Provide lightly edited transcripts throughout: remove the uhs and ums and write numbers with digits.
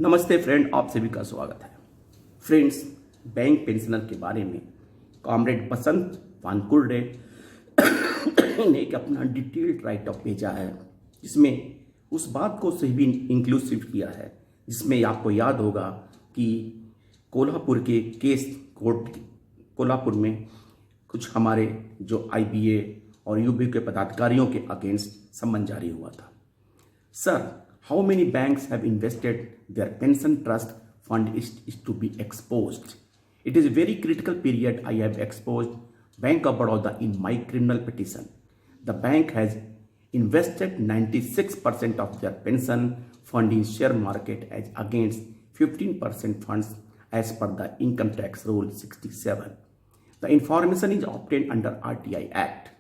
नमस्ते फ्रेंड, आप सभी का स्वागत है। फ्रेंड्स, बैंक पेंशनर के बारे में कॉमरेड बसंत वानकुर्डे ने एक अपना डिटेल्ड राइट अप भेजा है, जिसमें उस बात को सही भी इंक्लूसिव किया है, जिसमें आपको याद होगा कि कोल्हापुर के केस कोर्ट कोल्हापुर में कुछ हमारे जो IBA और UB के पदाधिकारियों के अगेंस्ट सम्मन जारी हुआ था। Sir, how many banks have invested their pension trust fund is to be exposed. It is a very critical period I have exposed Bank of Baroda in my criminal petition. The bank has invested 96% of their pension fund in share market as against 15% funds as per the Income Tax Rule 67. The information is obtained under RTI Act.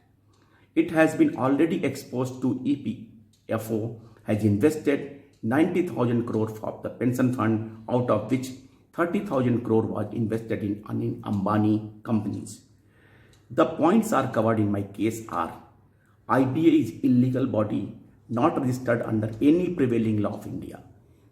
It has been already exposed to EPFO has invested 90,000 crore of the pension fund, out of which 30,000 crore was invested in Ambani companies. The points are covered in my case are: IBA is illegal body not registered under any prevailing law of India.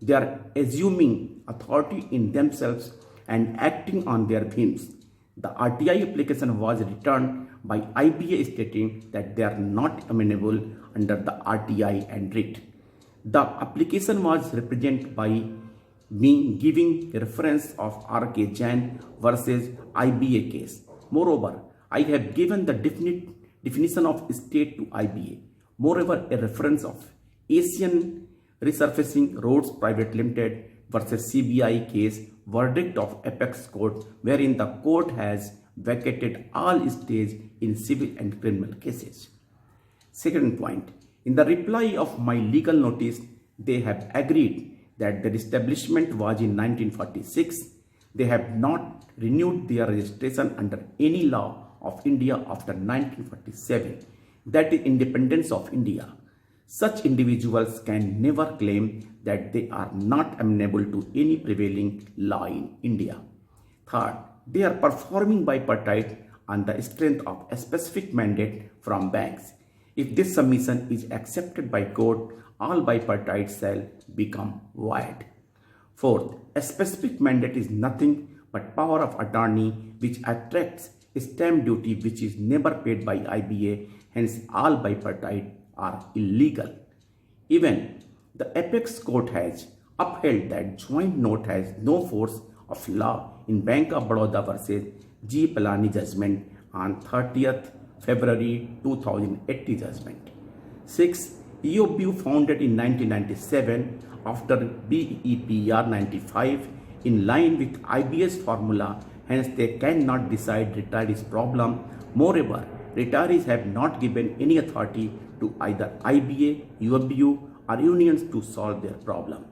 They are assuming authority in themselves and acting on their whims. The RTI application was returned by IBA stating that they are not amenable under the RTI and writ. The application was represented by me giving reference of R.K. Jain versus IBA case. Moreover, I have given the definition of state to IBA. Moreover, a reference of Asian Resurfacing Roads Private Limited versus CBI case verdict of Apex Court, wherein the court has vacated all stays in civil and criminal cases. Second point, in the reply of my legal notice, they have agreed that their establishment was in 1946. They have not renewed their registration under any law of India after 1947. That is independence of India. Such individuals can never claim that they are not amenable to any prevailing law in India. Third, they are performing bipartite on the strength of a specific mandate from banks. If this submission is accepted by court, all bipartite shall become void. Fourth, a specific mandate is nothing but power of attorney which attracts stamp duty which is never paid by IBA, hence all bipartite are illegal. Even the Apex Court has upheld that joint note has no force of law in Bank of Baroda versus G. Palani judgment on 30th February 2080 judgment. 6. EOBU founded in 1997 after BEPR 95 in line with IBA's formula, hence they cannot decide retirees' problem. Moreover, retirees have not given any authority to either IBA, EOBU or unions to solve their problem.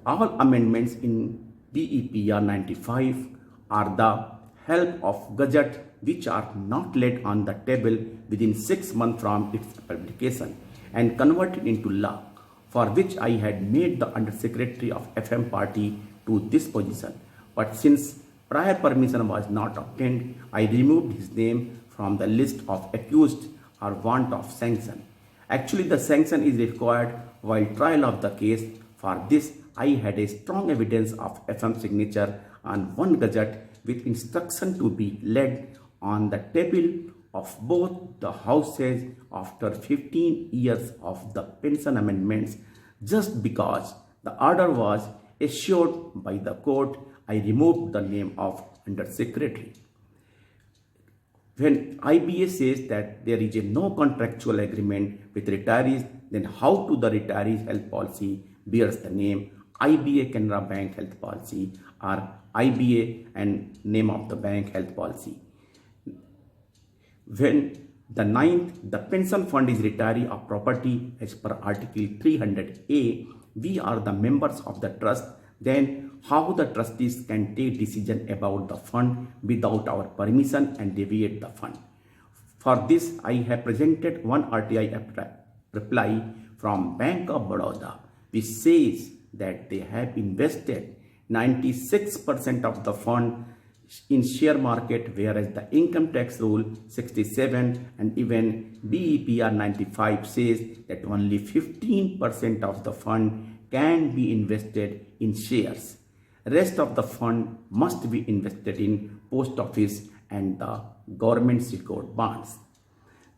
All amendments in BEPR 95 are the help of Gazette which are not laid on the table within 6 months from its publication and converted into law, for which I had made the Undersecretary of FM party to this position. But since prior permission was not obtained, I removed his name from the list of accused or want of sanction. Actually, the sanction is required while trial of the case. For this, I had a strong evidence of FM signature on one Gazette with instruction to be laid on the table of both the houses after 15 years of the pension amendments. Just because the order was assured by the court, I removed the name of Undersecretary. When IBA says that there is no contractual agreement with retirees, then how to the retirees health policy bears the name IBA Canara Bank Health Policy or IBA and name of the bank health policy? When the 9th, the pension fund is retiree of property as per Article 300A, we are the members of the trust, then how the trustees can take decision about the fund without our permission and deviate the fund? For this, I have presented one RTI reply from Bank of Baroda, which says that they have invested 96% of the fund in share market, whereas the Income Tax Rule 67 and even BEPR 95 says that only 15% of the fund can be invested in shares. Rest of the fund must be invested in post office and the government secured bonds.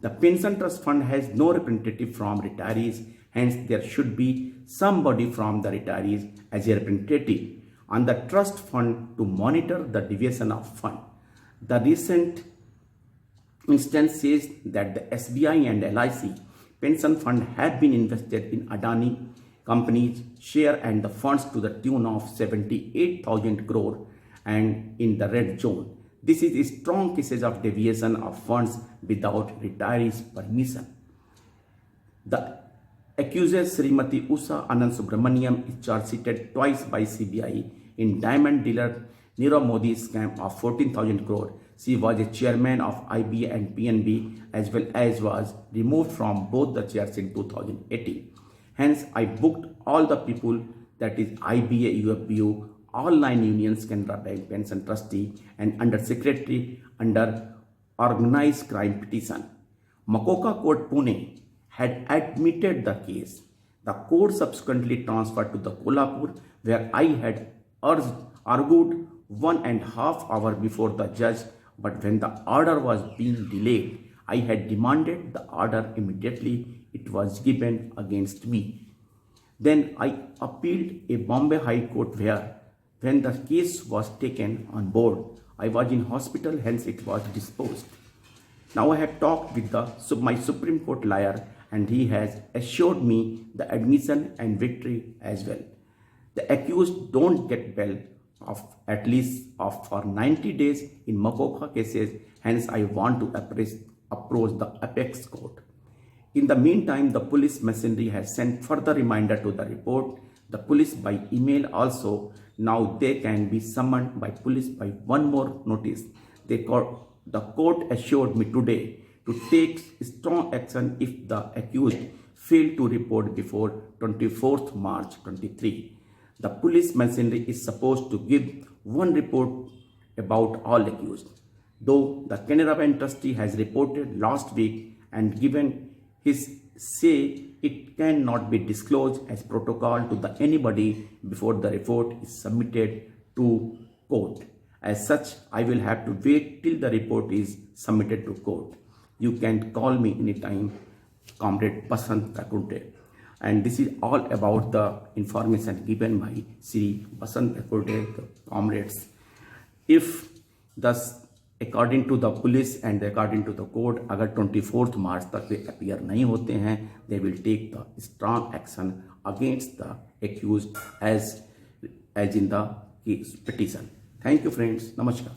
The pension trust fund has no representative from retirees, hence there should be somebody from the retirees as a representative on the trust fund to monitor the deviation of fund. The recent instance says that the SBI and LIC pension fund have been invested in Adani company's share and the funds to the tune of 78,000 crore and in the red zone. This is a strong cases of deviation of funds without retirees' permission. The accuser Srimati Usha Anand Subramaniam is charge sheeted twice by CBI in diamond dealer Nirav Modi scam of 14,000 crore. She was a chairman of IBA and PNB as well as was removed from both the chairs in 2018. Hence, I booked all the people, that is IBA, UFBU, all 9 unions, Canara Bank, Pension Trustee and Under Secretary under Organized Crime Petition. Makoka Court Pune had admitted the case. The court subsequently transferred to the Kolhapur where I had argued 1.5 hours before the judge, but when the order was being delayed, I had demanded the order immediately it was given against me. Then I appealed a Bombay High Court where, when the case was taken on board, I was in hospital, hence it was disposed. Now I have talked with my Supreme Court lawyer and he has assured me the admission and victory as well. The accused don't get bail of at least for 90 days in Makoka cases, hence I want to approach the apex court. In the meantime, the police machinery has sent further reminder to the report. The police by email also. Now they can be summoned by police by one more notice. The court assured me today to take strong action if the accused failed to report before 24th March 23. The police machinery is supposed to give one report about all accused. Though the Canara Bank trustee has reported last week and given his say, it cannot be disclosed as protocol to anybody before the report is submitted to court. As such, I will have to wait till the report is submitted to court. You can call me anytime, Comrade Basant Kakunte. And this is all about the information given by Sri Basant Kakunte, the comrades. If thus according to the police and according to the court, अगर 24th March तक वे appear नहीं होते हैं, they will take the strong action against the accused as in the petition. Thank you friends. Namaskar.